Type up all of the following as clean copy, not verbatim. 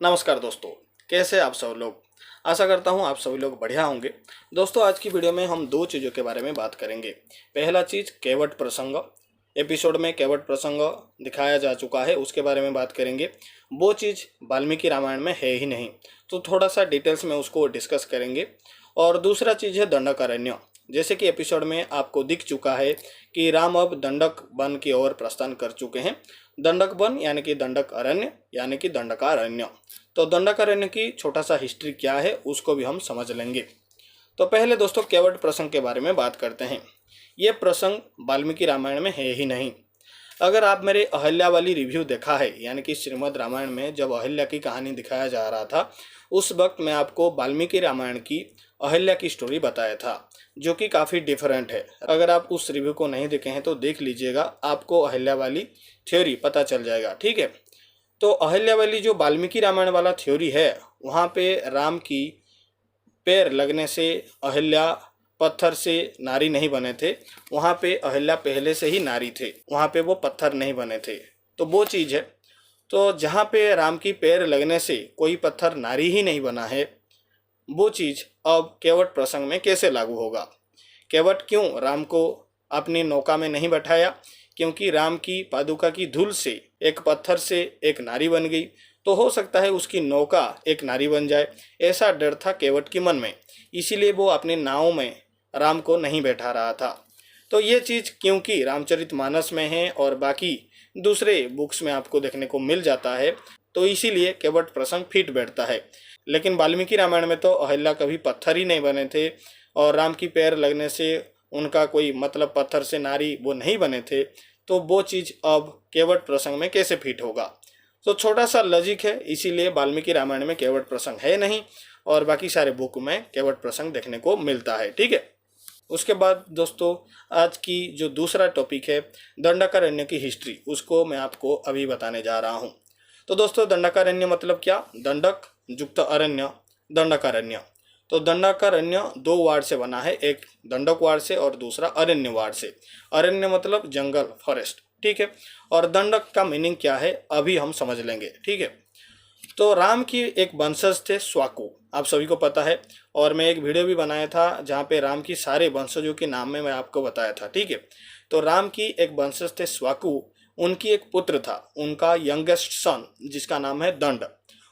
नमस्कार दोस्तों, कैसे आप सब लोग। आशा करता हूँ आप सभी लोग बढ़िया होंगे। दोस्तों, आज की वीडियो में हम दो चीज़ों के बारे में बात करेंगे। पहला चीज़ केवट प्रसंग। एपिसोड में केवट प्रसंग दिखाया जा चुका है, उसके बारे में बात करेंगे। वो चीज़ वाल्मीकि रामायण में है ही नहीं, तो थोड़ा सा डिटेल्स में उसको डिस्कस करेंगे। और दूसरा चीज़ है दंडकारण्य। जैसे कि एपिसोड में आपको दिख चुका है कि राम अब दंडक वन की ओर प्रस्थान कर चुके हैं। दंडक वन यानी कि दंडक अरण्य यानी कि दंडकारण्य। तो दंडकारण्य की छोटा सा हिस्ट्री क्या है उसको भी हम समझ लेंगे। तो पहले दोस्तों केवट प्रसंग के बारे में बात करते हैं। ये प्रसंग वाल्मीकि रामायण में है ही नहीं। अगर आप मेरे अहल्या वाली रिव्यू देखा है, यानी कि श्रीमद् रामायण में जब अहल्या की कहानी दिखाया जा रहा था, उस वक्त मैं आपको वाल्मीकि रामायण की अहल्या की स्टोरी बताया था, जो कि काफ़ी डिफरेंट है। अगर आप उस रिव्यू को नहीं देखे हैं तो देख लीजिएगा, आपको अहल्या वाली थ्योरी पता चल जाएगा। ठीक है। तो अहल्या वाली जो वाल्मीकि रामायण वाला थ्योरी है, वहाँ पे राम की पैर लगने से अहल्या पत्थर से नारी नहीं बने थे। वहाँ पे अहल्या पहले से ही नारी थे, वहाँ पे वो पत्थर नहीं बने थे। तो वो चीज़ है। तो जहाँ पे राम की पैर लगने से कोई पत्थर नारी ही नहीं बना है, वो चीज़ अब केवट प्रसंग में कैसे लागू होगा। केवट क्यों राम को अपनी नौका में नहीं बैठाया? क्योंकि राम की पादुका की धूल से एक पत्थर से एक नारी बन गई, तो हो सकता है उसकी नौका एक नारी बन जाए, ऐसा डर था केवट के मन में। इसीलिए वो अपने नाव में राम को नहीं बैठा रहा था। तो ये चीज़ क्योंकि रामचरितमानस में है और बाकी दूसरे बुक्स में आपको देखने को मिल जाता है, तो इसीलिए केवट प्रसंग फिट बैठता है। लेकिन वाल्मीकि रामायण में तो अहल्या कभी पत्थर ही नहीं बने थे, और राम की पैर लगने से उनका कोई मतलब पत्थर से नारी वो नहीं बने थे। तो वो चीज़ अब केवट प्रसंग में कैसे फिट होगा? तो छोटा सा लॉजिक है, इसीलिए वाल्मीकि रामायण में केवट प्रसंग है नहीं, और बाकी सारे बुक में केवट प्रसंग देखने को मिलता है। ठीक है। उसके बाद दोस्तों, आज की जो दूसरा टॉपिक है दंडकारण्य की हिस्ट्री, उसको मैं आपको अभी बताने जा रहा हूँ। तो दोस्तों, दंडकारण्य मतलब क्या? दंडक युक्त अरण्य, दंडकारण्य। तो दंडकारण्य दो वार्ड से बना है, एक दंडक वार्ड से और दूसरा अरण्य वार्ड से। अरण्य मतलब जंगल, फॉरेस्ट। ठीक है। और दंडक का मीनिंग क्या है अभी हम समझ लेंगे। ठीक है। तो राम की एक वंशज थे स्वाकु, आप सभी को पता है। और मैं एक वीडियो भी बनाया था जहाँ पे राम की सारे वंशजों के नाम में मैं आपको बताया था। ठीक है। तो राम की एक वंशज थे स्वाकु, उनकी एक पुत्र था, उनका यंगेस्ट सन, जिसका नाम है दंड।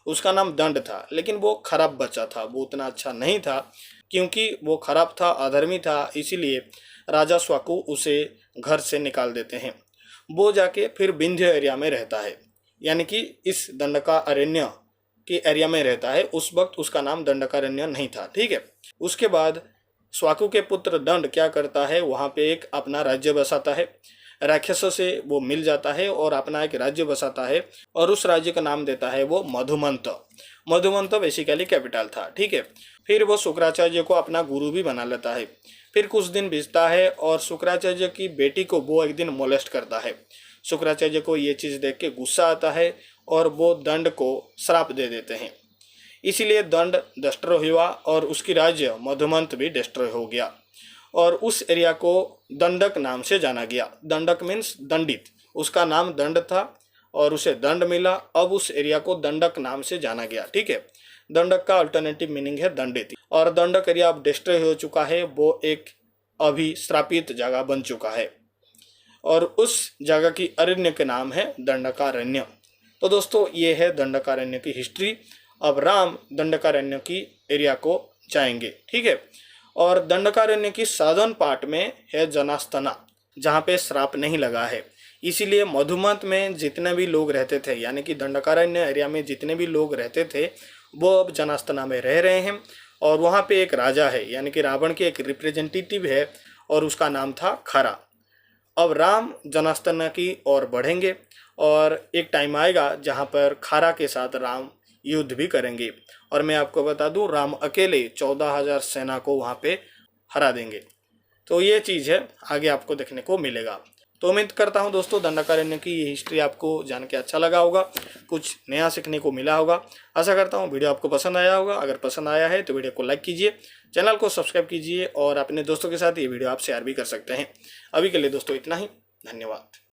उसका नाम दंड था, लेकिन वो खराब बच्चा था, वो उतना अच्छा नहीं था। क्योंकि वो खराब था, अधर्मी था, इसीलिए राजा स्वाकु उसे घर से निकाल देते हैं। वो जाके फिर विंध्य एरिया में रहता है, यानी कि इस दंडकारण्य के एरिया में रहता है। उस वक्त उसका नाम दंडकारण्य नहीं था। ठीक है। उसके बाद स्वाकु के पुत्र दंड क्या करता है, वहाँ पे एक अपना राज्य बसाता है। राक्षसों से वो मिल जाता है और अपना एक राज्य बसाता है, और उस राज्य का नाम देता है वो मधुमंत। मधुमंत बेसिकली कैपिटल था। ठीक है। फिर वो शुक्राचार्य को अपना गुरु भी बना लेता है। फिर कुछ दिन बीतता है और शुक्राचार्य की बेटी को वो एक दिन मोलेस्ट करता है। शुक्राचार्य को ये चीज़ देख के गुस्सा आता है और वो दंड को श्राप दे देते हैं। इसीलिए दंड डिस्ट्रॉय हुआ और उसकी राज्य मधुमंत भी डिस्ट्रॉय हो गया, और उस एरिया को दंडक नाम से जाना गया। दंडक मीन्स दंडित, उसका नाम दंड था और उसे दंड मिला, अब उस एरिया को दंडक नाम से जाना गया। ठीक है। दंडक का अल्टरनेटिव मीनिंग है दंडित, और दंडक एरिया अब डिस्ट्रॉय हो चुका है, वो एक अभी श्रापित जगह बन चुका है, और उस जगह की अरण्य के नाम है दंडकारण्य। तो दोस्तों, ये है दंडकारण्य की हिस्ट्री। अब राम दंडकारण्य की एरिया को जाएंगे। ठीक है। और दंडकारण्य की साधन पार्ट में है जनास्तना, जहाँ पे श्राप नहीं लगा है। इसीलिए मधुमंत में जितने भी लोग रहते थे, यानी कि दंडकारण्य एरिया में जितने भी लोग रहते थे, वो अब जनास्तना में रह रहे हैं। और वहाँ पे एक राजा है, यानी कि रावण के एक रिप्रेजेंटेटिव है, और उसका नाम था खरा। अब राम जनास्तना की ओर बढ़ेंगे, और एक टाइम आएगा जहाँ पर खारा के साथ राम युद्ध भी करेंगे। और मैं आपको बता दूं, राम अकेले 14,000 सेना को वहाँ पे हरा देंगे। तो ये चीज़ है, आगे आपको देखने को मिलेगा। तो उम्मीद करता हूँ दोस्तों, दंडकारण्य की ये हिस्ट्री आपको जान के अच्छा लगा होगा, कुछ नया सीखने को मिला होगा। आशा करता हूँ वीडियो आपको पसंद आया होगा। अगर पसंद आया है तो वीडियो को लाइक कीजिए, चैनल को सब्सक्राइब कीजिए, और अपने दोस्तों के साथ ये वीडियो आप शेयर भी कर सकते हैं। अभी के लिए दोस्तों इतना ही। धन्यवाद।